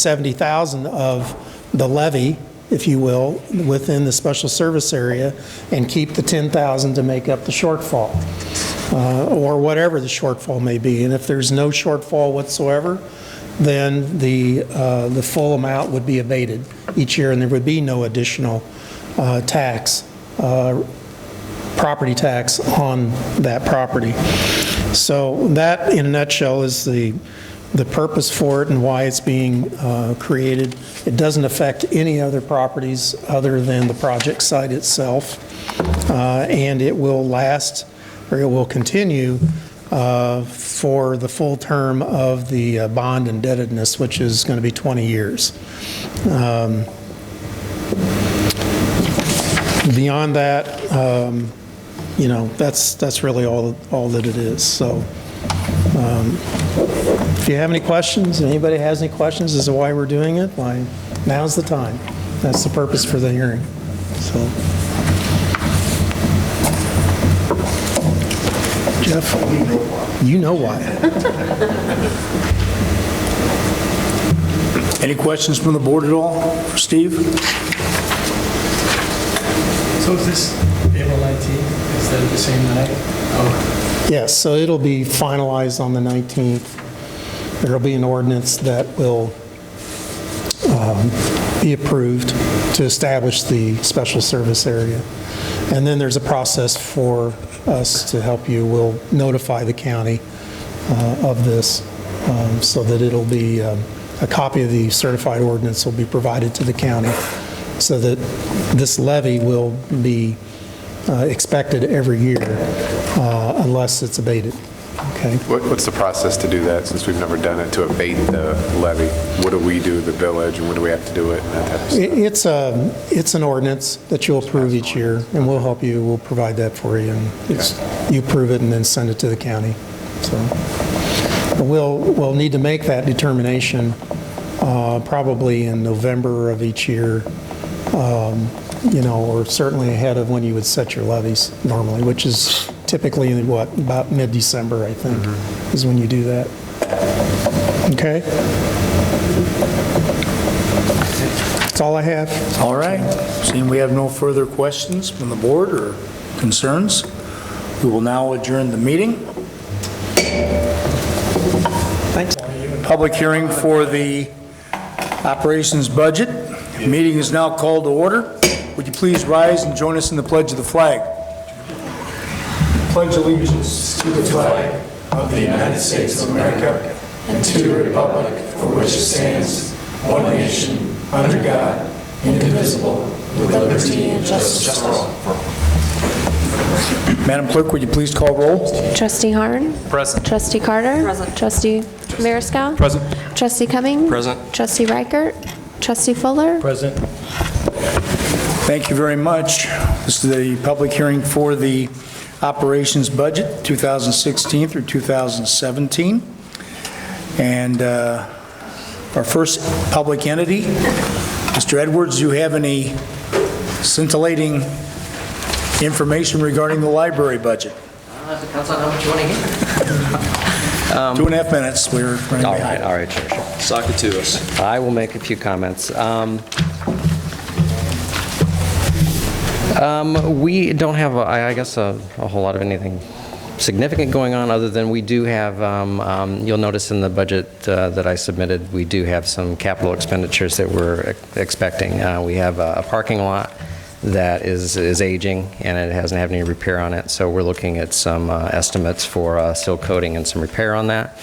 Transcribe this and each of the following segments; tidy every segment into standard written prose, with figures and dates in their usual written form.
70,000 of the levy, if you will, within the special service area, and keep the 10,000 to make up the shortfall, or whatever the shortfall may be. And if there's no shortfall whatsoever, then the full amount would be abated each year, and there would be no additional tax, property tax on that property. So that, in a nutshell, is the purpose for it and why it's being created. It doesn't affect any other properties other than the project site itself, and it will last, or it will continue for the full term of the bond indebtedness, which is going to be 20 years. Beyond that, you know, that's really all that it is. So if you have any questions, anybody has any questions as to why we're doing it, why, now's the time. That's the purpose for the hearing. So, Jeff, you know why. Any questions from the board at all for Steve? So is this April 19th instead of the same night? Oh. Yes, so it'll be finalized on the 19th. There'll be an ordinance that will be approved to establish the special service area. And then there's a process for us to help you. We'll notify the county of this so that it'll be a copy of the certified ordinance will be provided to the county so that this levy will be expected every year unless it's abated. Okay. What's the process to do that, since we've never done it, to abate the levy? What do we do, the village, and when do we have to do it, and that type of stuff? It's an ordinance that you'll approve each year, and we'll help you. We'll provide that for you, and you approve it and then send it to the county. So we'll need to make that determination probably in November of each year, you know, or certainly ahead of when you would set your levies normally, which is typically about mid-December, I think, is when you do that. Okay? That's all I have. All right. Seeing we have no further questions from the board or concerns, we will now adjourn the meeting. Thanks. Public hearing for the operations budget. The meeting is now called to order. Would you please rise and join us in the pledge of the flag? Pledge allegiance To the flag of the United States of America and to the republic for which it stands, one nation, under God, indivisible, with liberty and justice for all. Madam Clerk, would you please call roll? Trustee Harn? Present. Trustee Carter? Present. Trustee Mariskow? Present. Trustee Cumming? Present. Trustee Reichert? Trustee Fuller? Present. Thank you very much. This is the public hearing for the operations budget 2016 through 2017. And our first public entity, Mr. Edwards, do you have any scintillating information regarding the library budget? Depends on how much you want to hear. 2.5 minutes. We're running behind. All right, sure. Sock it to us. I will make a few comments. We don't have, I guess, a whole lot of anything significant going on, other than we do have, you'll notice in the budget that I submitted, we do have some capital expenditures that we're expecting. We have a parking lot that is aging, and it hasn't had any repair on it, so we're looking at some estimates for seal coating and some repair on that.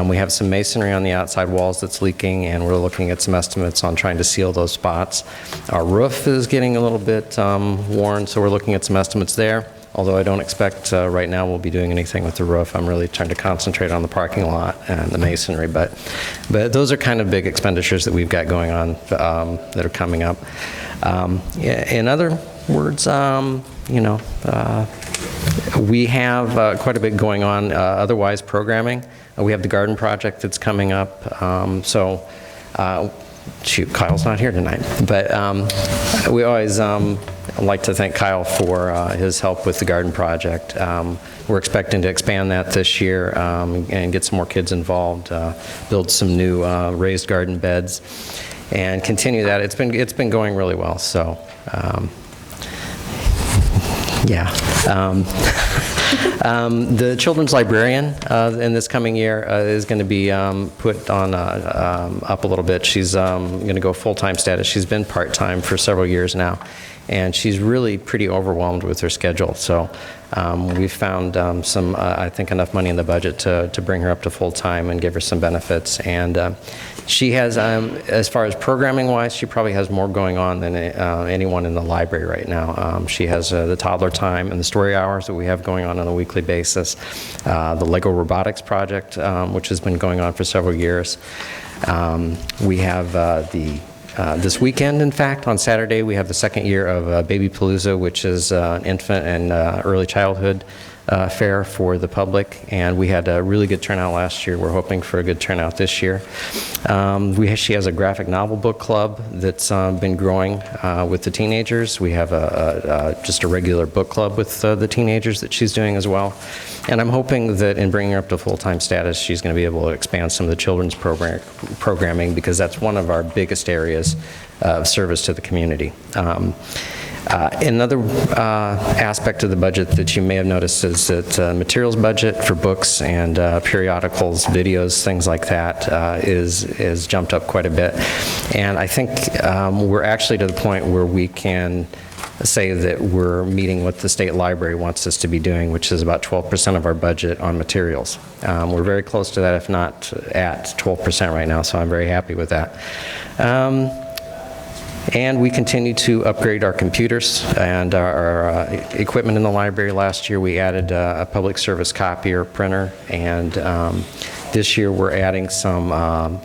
We have some masonry on the outside walls that's leaking, and we're looking at some estimates on trying to seal those spots. Our roof is getting a little bit worn, so we're looking at some estimates there, although I don't expect right now we'll be doing anything with the roof. I'm really trying to concentrate on the parking lot and the masonry, but those are kind of big expenditures that we've got going on that are coming up. In other words, you know, we have quite a bit going on otherwise programming. We have the garden project that's coming up. Shoot, Kyle's not here tonight. But we always, I'd like to thank Kyle for his help with the garden project. We're expecting to expand that this year and get some more kids involved, build some new raised garden beds, and continue that. It's been going really well, so yeah. The children's librarian in this coming year is going to be put on up a little bit. She's going to go full-time status. She's been part-time for several years now, and she's really pretty overwhelmed with her schedule. So we've found I think, enough money in the budget to bring her up to full-time and give her some benefits. And she has, as far as programming-wise, she probably has more going on than anyone in the library right now. She has the toddler time and the story hours that we have going on a weekly basis, the Lego robotics project, which has been going on for several years. We have this weekend, in fact, on Saturday, we have the second year of Baby Palooza, which is an infant and early childhood fair for the public, and we had a really good turnout last year. We're hoping for a good turnout this year. She has a graphic novel book club that's been growing with the teenagers. We have just a regular book club with the teenagers that she's doing as well. And I'm hoping that in bringing her up to full-time status, she's going to be able to expand some of the children's programming, because that's one of our biggest areas of service to the community. Another aspect of the budget that you may have noticed is that materials budget for books and periodicals, videos, things like that is jumped up quite a bit. And I think we're actually to the point where we can say that we're meeting what the state library wants us to be doing, which is about 12% of our budget on materials. We're very close to that, if not at 12% right now, so I'm very happy with that. And we continue to upgrade our computers and our equipment in the library. Last year we added a public service copier printer, and this year we're adding some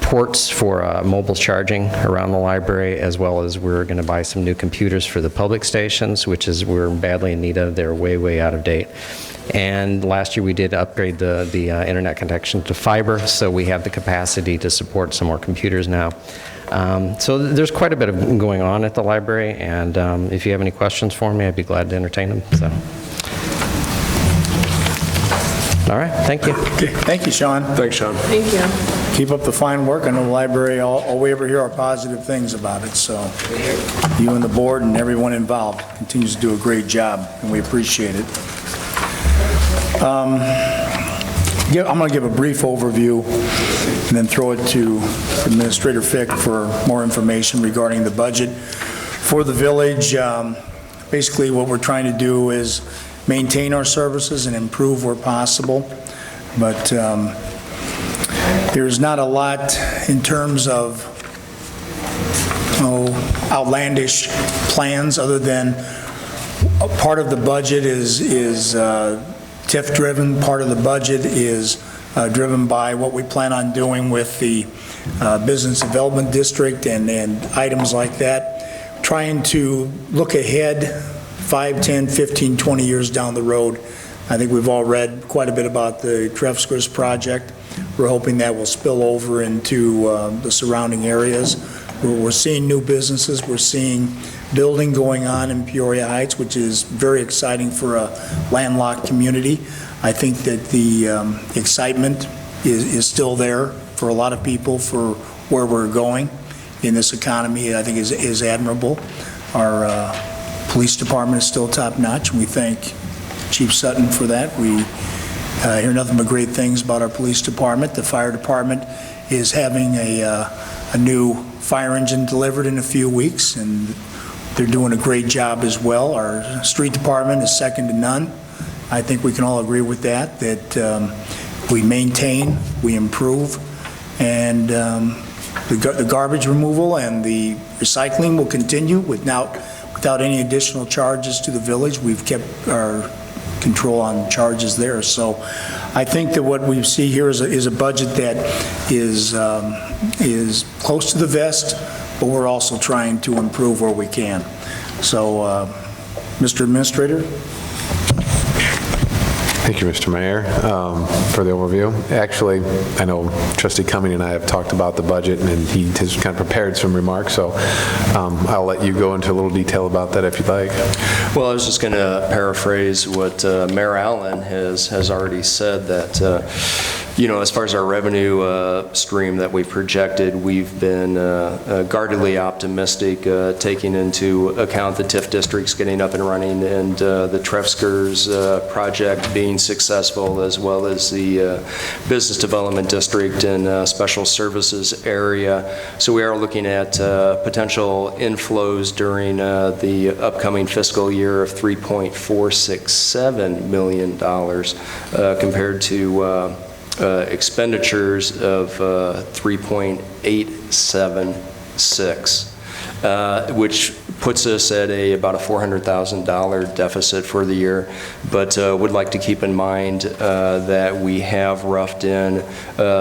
ports for mobile charging around the library, as well as we're going to buy some new computers for the public stations, which is we're badly in need of. They're way out of date. And last year we did upgrade the internet connection to fiber, so we have the capacity to support some more computers now. So there's quite a bit of going on at the library, and if you have any questions for me, I'd be glad to entertain them. So. All right, thank you. Okay, thank you, Sean. Thanks, Sean. Thank you. Keep up the fine work. I know the library, all we ever hear are positive things about it, so you and the board and everyone involved continues to do a great job, and we appreciate it. I'm going to give a brief overview and then throw it to Administrator Fick for more information regarding the budget for the village. Basically, what we're trying to do is maintain our services and improve where possible, but there's not a lot in terms of outlandish plans, other than a part of the budget is TIF driven. Part of the budget is driven by what we plan on doing with the business development district and items like that. Trying to look ahead 5, 10, 15, 20 years down the road. I think we've all read quite a bit about the Trefskers project. We're hoping that will spill over into the surrounding areas. We're seeing new businesses. We're seeing building going on in Peoria Heights, which is very exciting for a landlocked community. I think that the excitement is still there for a lot of people for where we're going in this economy. I think is admirable. Our police department is still top-notch, and we thank Chief Sutton for that. We hear nothing but great things about our police department. The fire department is having a new fire engine delivered in a few weeks, and they're doing a great job as well. Our street department is second to none. I think we can all agree with that we maintain, we improve, and the garbage removal and the recycling will continue without any additional charges to the village. We've kept our control on charges there. So I think that what we see here is a budget that is close to the vest, but we're also trying to improve where we can. So, Mr. Administrator? Thank you, Mr. Mayor, for the overview. Actually, I know Trustee Cumming and I have talked about the budget, and he has kind of prepared some remarks, so I'll let you go into a little detail about that if you'd like. Well, I was just going to paraphrase what Mayor Allen has already said, that as far as our revenue stream that we've projected, we've been guardedly optimistic, taking into account the TIF districts getting up and running and the Trefskers project being successful, as well as the business development district and special services area. So we are looking at potential inflows during the upcoming fiscal year of $3.467 million compared to expenditures of 3.876, which puts us at about a $400,000 deficit for the year. But would like to keep in mind that we have roughed in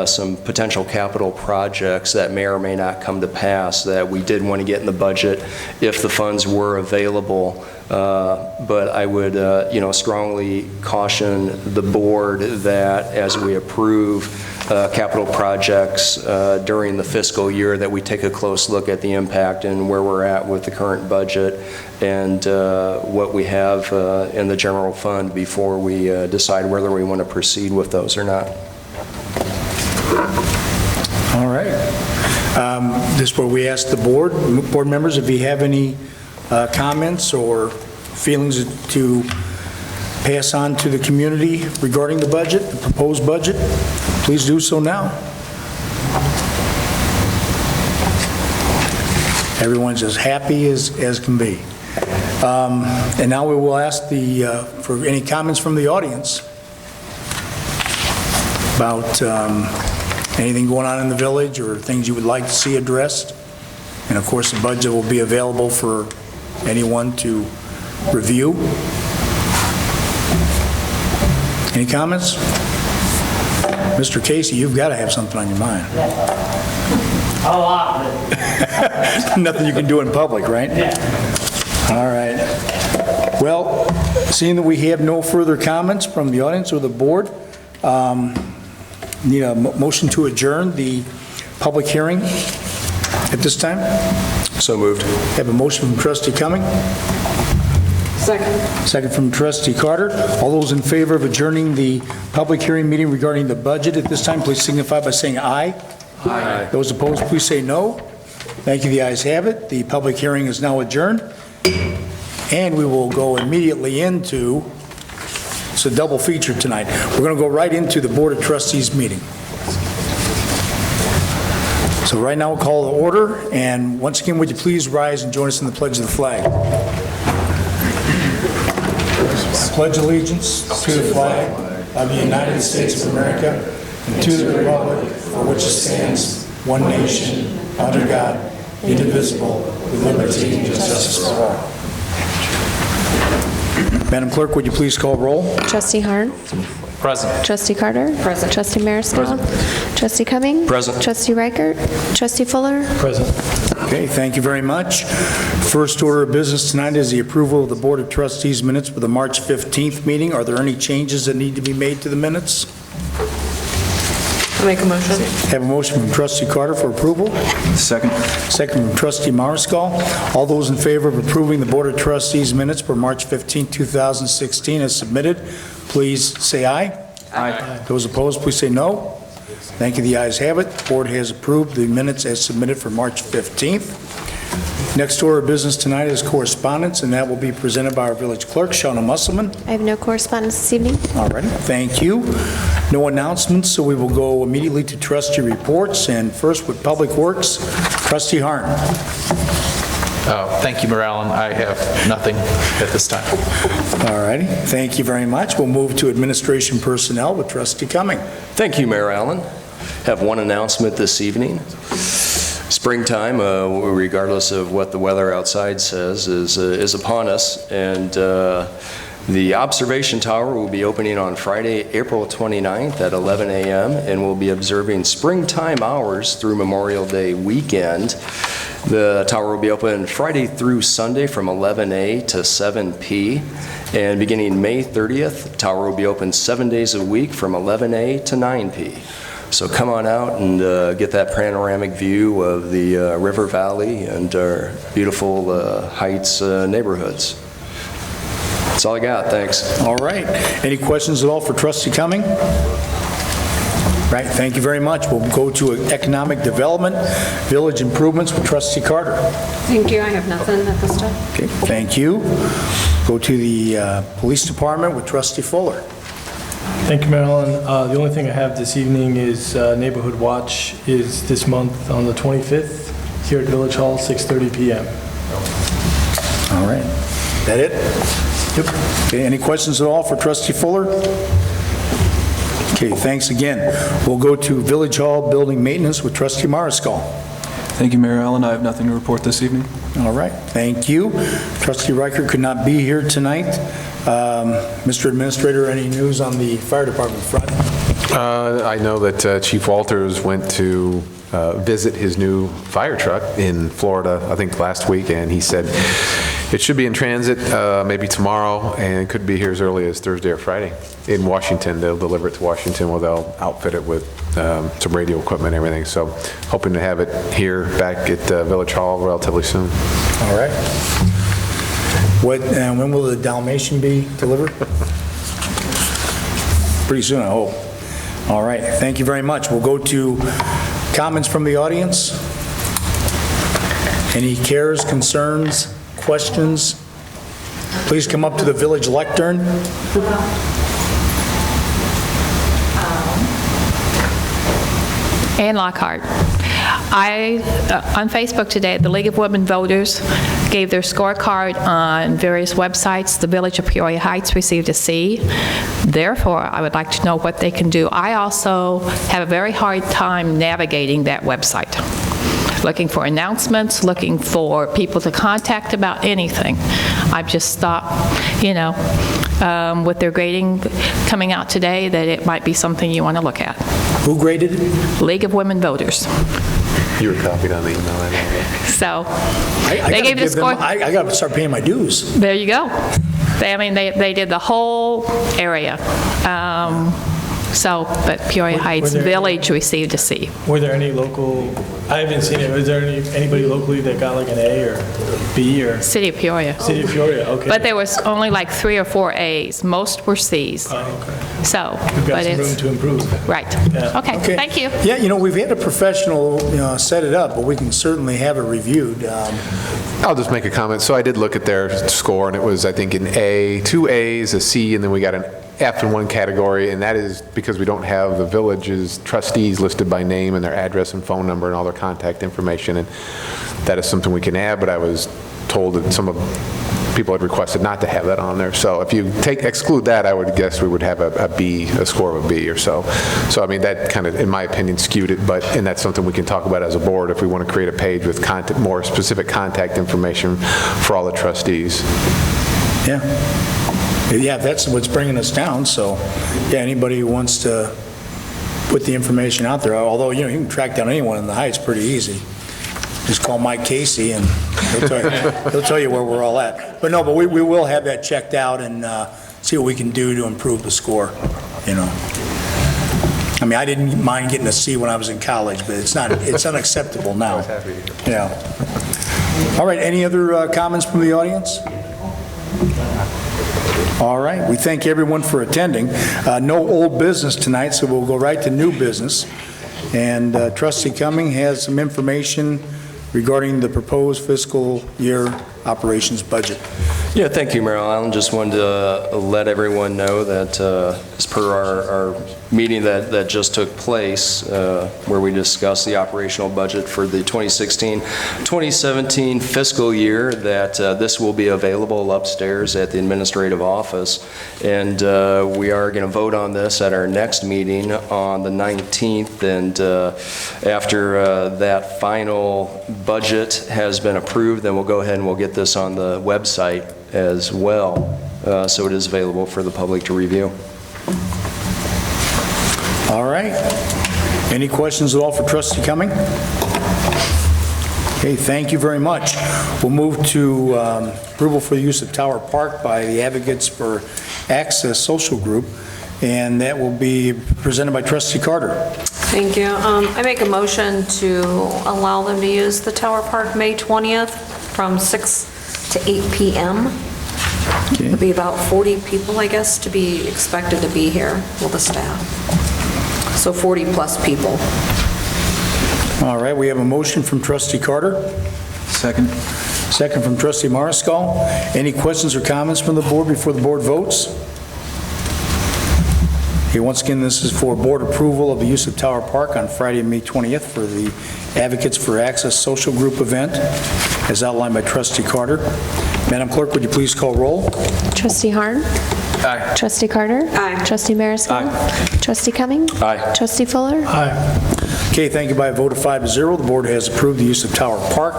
some potential capital projects that may or may not come to pass that we did want to get in the budget if the funds were available. But I would, strongly caution the board that as we approve capital projects during the fiscal year, that we take a close look at the impact and where we're at with the current budget and what we have in the general fund before we decide whether we want to proceed with those or not. All right. This is where we ask the board members if you have any comments or feelings to pass on to the community regarding the budget, the proposed budget. Please do so now. Everyone's as happy as can be. And now we will ask for any comments from the audience about anything going on in the village or things you would like to see addressed. And of course, the budget will be available for anyone to review. Any comments? Mr. Casey, you've got to have something on your mind. A lot of it. Nothing you can do in public, right? Yeah. All right. Well, seeing that we have no further comments from the audience or the board, need a motion to adjourn the public hearing at this time? So moved. Have a motion from Trustee Cumming. Second. Second from Trustee Carter. All those in favor of adjourning the public hearing meeting regarding the budget at this time, please signify by saying aye. Aye. Those opposed, please say no. Thank you. The ayes have it. The public hearing is now adjourned. And we will go immediately into, it's a double feature tonight. We're going to go right into the Board of Trustees meeting. So right now we'll call the order, and once again, would you please rise and join us in the pledge of the flag. I pledge allegiance to the flag of the United States of America and to the republic for which it stands, one nation, under God, indivisible, with liberty and justice for all. Madam Clerk, would you please call roll? Trustee Harn. Present. Trustee Carter. Present. Trustee Mariscal. Trustee Cumming. Present. Trustee Reichert. Trustee Fuller. Present. Okay, thank you very much. First order of business tonight is the approval of the Board of Trustees minutes for the March 15th meeting. Are there any changes that need to be made to the minutes? I'll make a motion. Have a motion from Trustee Carter for approval. Second. Second from Trustee Mariscal. All those in favor of approving the Board of Trustees minutes for March 15, 2016 as submitted, please say aye. Aye. Those opposed, please say no. Thank you. The ayes have it. The board has approved the minutes as submitted for March 15th. Next order of business tonight is correspondence, and that will be presented by our village clerk, Shauna Musselman. I have no correspondence this evening. All righty, thank you. No announcements, so we will go immediately to trustee reports, and first with Public Works, Trustee Harn. Thank you, Mayor Allen. I have nothing at this time. All righty, thank you very much. We'll move to administration personnel with Trustee Cumming. Thank you, Mayor Allen. Have one announcement this evening. Springtime, regardless of what the weather outside says, is upon us, and the observation tower will be opening on Friday, April 29th at 11 a.m., and we'll be observing springtime hours through Memorial Day weekend. The tower will be open Friday through Sunday from 11 a to 7 p. And beginning May 30th, the tower will be open 7 days a week from 11 a to 9 p. So come on out and get that panoramic view of the river valley and our beautiful Heights neighborhoods. That's all I got. Thanks. All right. Any questions at all for Trustee Cumming? Right, thank you very much. We'll go to Economic Development, Village Improvements with Trustee Carter. Thank you, I have nothing at this time. Okay, thank you. Go to the Police Department with Trustee Fuller. Thank you, Marilyn. The only thing I have this evening is Neighborhood Watch is this month on the 25th here at Village Hall, 6:30 p.m. All right. That it? Yep. Okay, any questions at all for Trustee Fuller? Okay, thanks again. We'll go to Village Hall Building Maintenance with Trustee Mariscal. Thank you, Mayor Allen. I have nothing to report this evening. All right, thank you. Trustee Riker could not be here tonight. Mr. Administrator, any news on the fire department front? I know that Chief Walters went to visit his new fire truck in Florida, I think last week, and he said it should be in transit maybe tomorrow and could be here as early as Thursday or Friday in Washington. They'll deliver it to Washington where they'll outfit it with some radio equipment and everything. So hoping to have it here back at Village Hall relatively soon. All right. When will the Dalmatian be delivered? Pretty soon, I hope. All right, thank you very much. We'll go to comments from the audience. Any cares, concerns, questions? Please come up to the village lectern. Ann Lockhart. On Facebook today, the League of Women Voters gave their scorecard on various websites. The Village of Peoria Heights received a C. Therefore, I would like to know what they can do. I also have a very hard time navigating that website, looking for announcements, looking for people to contact about anything. I've just thought, with their grading coming out today, that it might be something you want to look at. Who graded it? League of Women Voters. You were copied on the email, I know. So, I they gave it a score. I got to start paying my dues. There you go. They did the whole area. But Peoria Heights Village received a C. Were there any local, I haven't seen it, was there anybody locally that got like an A or B or? City of Peoria. City of Peoria, okay. But there was only like 3 or 4 A's. Most were C's. Oh, okay. So, We've got but some room it's, to improve. right. Yeah. Okay, thank you. Yeah, we've had a professional set it up, but we can certainly have it reviewed. I'll just make a comment. So I did look at their score, and it was, I think, an A, 2 A's, a C, and then we got an F in one category, and that is because we don't have the village's trustees listed by name and their address and phone number and all their contact information, and that is something we can add, but I was told that some of people had requested not to have that on there. So if you exclude that, I would guess we would have a B, a score of a B or so. So I mean, that kind of, in my opinion, skewed it, and that's something we can talk about as a board if we want to create a page with more specific contact information for all the trustees. Yeah. Yeah, that's what's bringing us down, so, yeah, anybody who wants to put the information out there, although, you can track down anyone in the Heights pretty easy. Just call Mike Casey, and he'll tell you where we're all at. But we will have that checked out and see what we can do to improve the score, I mean, I didn't mind getting a C when I was in college, but it's unacceptable now. Yeah. All right, any other comments from the audience? All right, we thank everyone for attending. No old business tonight, so we'll go right to new business. And Trustee Cumming has some information regarding the proposed fiscal year operations budget. Yeah, thank you, Mayor Allen. Just wanted to let everyone know that as per our meeting that just took place, where we discussed the operational budget for the 2016-2017 fiscal year, that this will be available upstairs at the administrative office. And we are going to vote on this at our next meeting on the 19th. And after that final budget has been approved, then we'll go ahead and we'll get this on the website as well, so it is available for the public to review. All right. Any questions at all for Trustee Cumming? Okay, thank you very much. We'll move to approval for the use of Tower Park by the Advocates for Access Social Group, and that will be presented by Trustee Carter. Thank you. I make a motion to allow them to use the Tower Park May 20th from 6 to 8 p.m. It'll be about 40 people, I guess, to be expected to be here with the staff. So 40-plus people. All right, we have a motion from Trustee Carter. Second. Second from Trustee Mariscal. Any questions or comments from the board before the board votes? Okay, once again, this is for board approval of the use of Tower Park on Friday, May 20th for the Advocates for Access Social Group event, as outlined by Trustee Carter. Madam Clerk, would you please call roll? Trustee Harn. Aye. Trustee Carter. Aye. Trustee Mariscal. Aye. Trustee Cumming. Aye. Trustee Fuller. Okay, thank you. By a vote of 5-0, the board has approved the use of Tower Park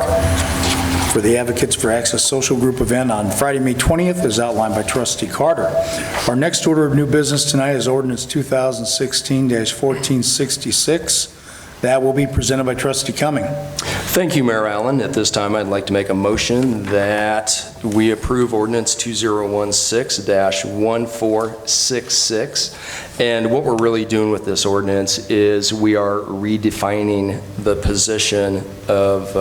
for the Advocates for Access Social Group event on Friday, May 20th, as outlined by Trustee Carter. Our next order of new business tonight is ordinance 2016-1466. That will be presented by Trustee Cumming. Thank you, Mayor Allen. At this time, I'd like to make a motion that we approve ordinance 2016-1466. And what we're really doing with this ordinance is we are redefining the position of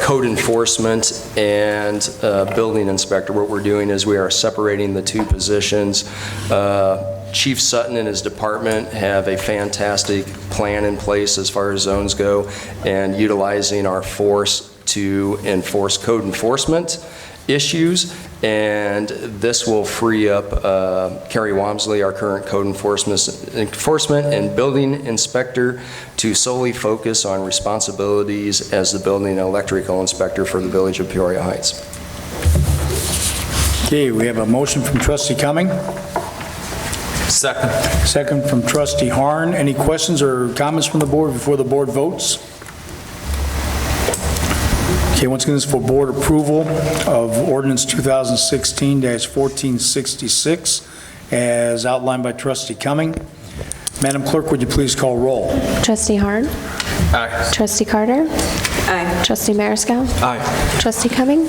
code enforcement and building inspector. What we're doing is we are separating the two positions. Chief Sutton and his department have a fantastic plan in place as far as zones go, and utilizing our force to enforce code enforcement issues. And this will free up Carrie Wamsley, our current code enforcement and building inspector, to solely focus on responsibilities as the building and electrical inspector for the Village of Peoria Heights. Okay, we have a motion from Trustee Cumming. Second. Second from Trustee Harn. Any questions or comments from the board before the board votes? Okay, once again, this is for board approval of ordinance 2016-1466 as outlined by Trustee Cumming. Madam Clerk, would you please call roll? Trustee Harn. Aye. Trustee Carter. Aye. Trustee Mariscal. Aye. Trustee Cumming.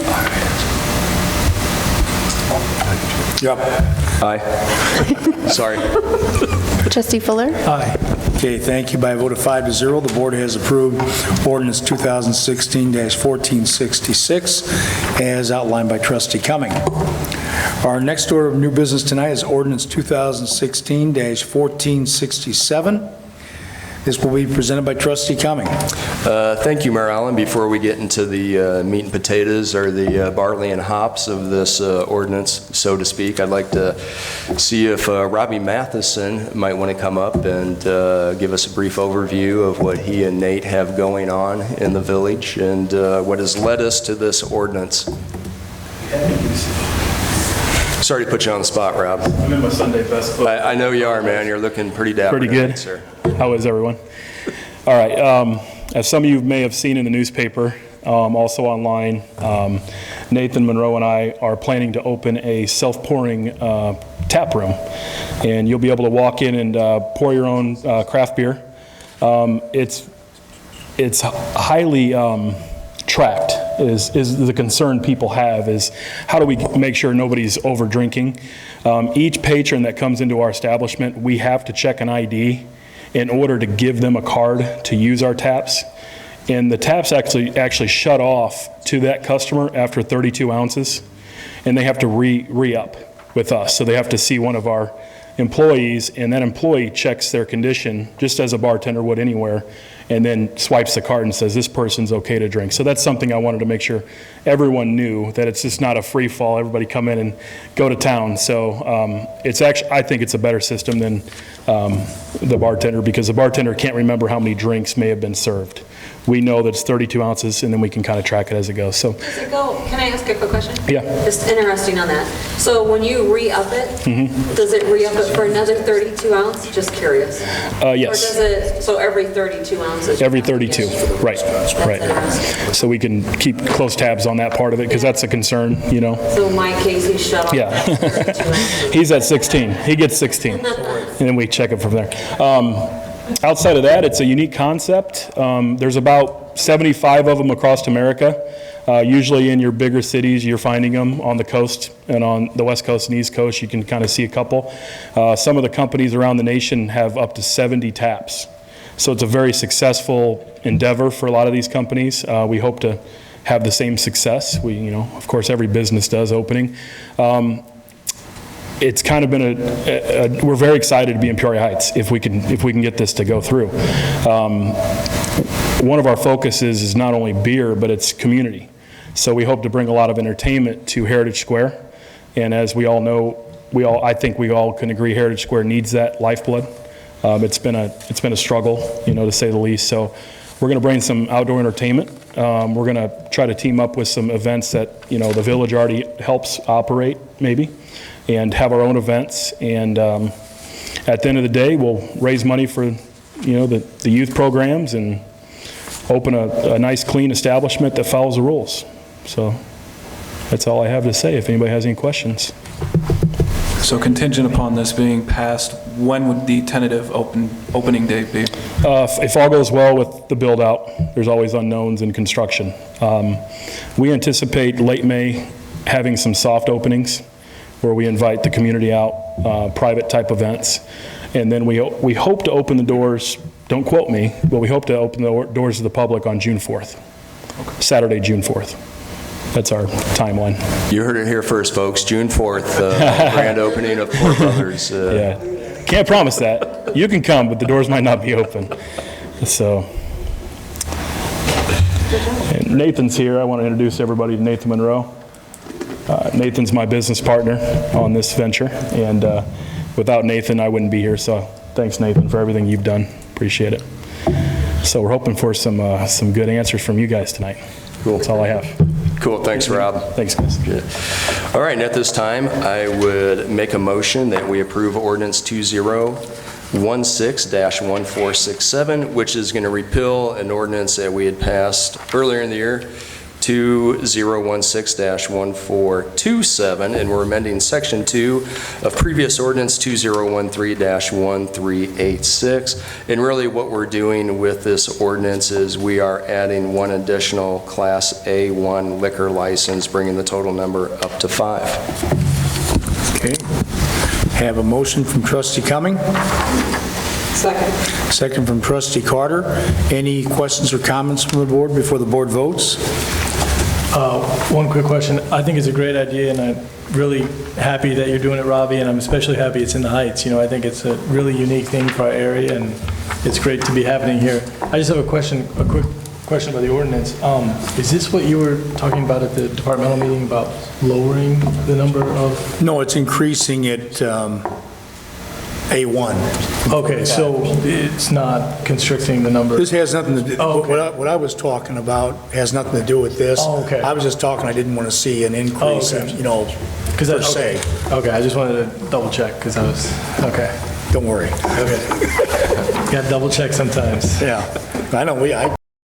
Yep. Aye. Sorry. Trustee Fuller. Aye. Okay, thank you. By a vote of 5-0, the board has approved ordinance 2016-1466 as outlined by Trustee Cumming. Our next order of new business tonight is ordinance 2016-1467. This will be presented by Trustee Cumming. Thank you, Mayor Allen. Before we get into the meat and potatoes, or the barley and hops of this ordinance, so to speak, I'd like to see if Robbie Matheson might want to come up and give us a brief overview of what he and Nate have going on in the village and what has led us to this ordinance. Sorry to put you on the spot, Rob. I'm in my Sunday best foot. I know you are, man. You're looking pretty dapper. Pretty good. Tonight, sir. How is everyone? All right. As some of you may have seen in the newspaper, also online, Nathan Monroe and I are planning to open a self-pouring tap room. And you'll be able to walk in and pour your own craft beer. It's highly tracked is the concern people have, is how do we make sure nobody's over drinking. Each patron that comes into our establishment, we have to check an ID in order to give them a card to use our taps. And the taps actually shut off to that customer after 32 ounces, and they have to re-up with us. So they have to see one of our employees, and that employee checks their condition just as a bartender would anywhere, and then swipes the card and says, this person's okay to drink. So that's something I wanted to make sure everyone knew, that it's just not a free fall, everybody come in and go to town. So it's actually, I think it's a better system than the bartender, because the bartender can't remember how many drinks may have been served. We know that it's 32 ounces, and then we can kind of track it as it goes. So, Does it go, can I ask a quick question? Yeah. Just interesting on that. So when you re-up it, does it re-up it for another 32 ounce? Just curious. yes. Or does it, so every 32 ounces? Every 32, right, right. Interesting. So we can keep close tabs on that part of it, because that's a concern, you know. So in my case, he's shut off. Yeah. at 32 ounces. He's at 16. He gets 16. And then we check it from there. Outside of that, it's a unique concept. There's about 75 of them across America. Usually in your bigger cities, you're finding them on the coast, and on the West Coast and East Coast, you can kind of see a couple. Some of the companies around the nation have up to 70 taps. So it's a very successful endeavor for a lot of these companies. We hope to have the same success. Of course, every business does opening. It's kind of been we're very excited to be in Peoria Heights if we can get this to go through. One of our focuses is not only beer, but it's community. So we hope to bring a lot of entertainment to Heritage Square. And as we all know, I think we all can agree Heritage Square needs that lifeblood. It's been a struggle, to say the least. So we're going to bring some outdoor entertainment. We're going to try to team up with some events that, the village already helps operate, maybe, and have our own events. And at the end of the day, we'll raise money for, the youth programs and open a nice, clean establishment that follows the rules. So that's all I have to say, if anybody has any questions. So contingent upon this being passed, when would the tentative opening date be? If all goes well with the build-out, there's always unknowns in construction. We anticipate late May having some soft openings where we invite the community out, private type events. And then we hope to open the doors, don't quote me, but we hope to open the doors to the public on June 4th, Saturday, June 4th. That's our timeline. You heard it here first, folks. June 4th, grand opening of Poor Brothers. Yeah, can't promise that. You can come, but the doors might not be open. So, and Nathan's here. I want to introduce everybody to Nathan Monroe. Nathan's my business partner on this venture, and without Nathan, I wouldn't be here. So, thanks, Nathan, for everything you've done. Appreciate it. So, we're hoping for some good answers from you guys tonight. Cool. That's all I have. Cool, thanks, Rob. Thanks, guys. Good. All right, and at this time, I would make a motion that we approve ordinance 2016-1467, which is going to repeal an ordinance that we had passed earlier in the year, 2016-1427, and we're amending Section 2 of previous ordinance 2013-1386. And really what we're doing with this ordinance is we are adding one additional Class A1 liquor license, bringing the total number up to 5. Okay. Have a motion from Trustee Cumming. Second. Second from Trustee Carter. Any questions or comments from the board before the board votes? One quick question. I think it's a great idea, and I'm really happy that you're doing it, Robbie, and I'm especially happy it's in the Heights. I think it's a really unique thing for our area, and it's great to be happening here. I just have a quick question about the ordinance. Is this what you were talking about at the departmental meeting about lowering the number of? No, it's increasing it A1. Okay, so it's not constricting the number? This has nothing to do, okay. what I was talking about has nothing to do with this. Oh, okay. I was just talking, I didn't want to see an increase, per se. Okay, I just wanted to double check because I was, okay. Don't worry. Okay. Got to double check sometimes. Yeah, I know,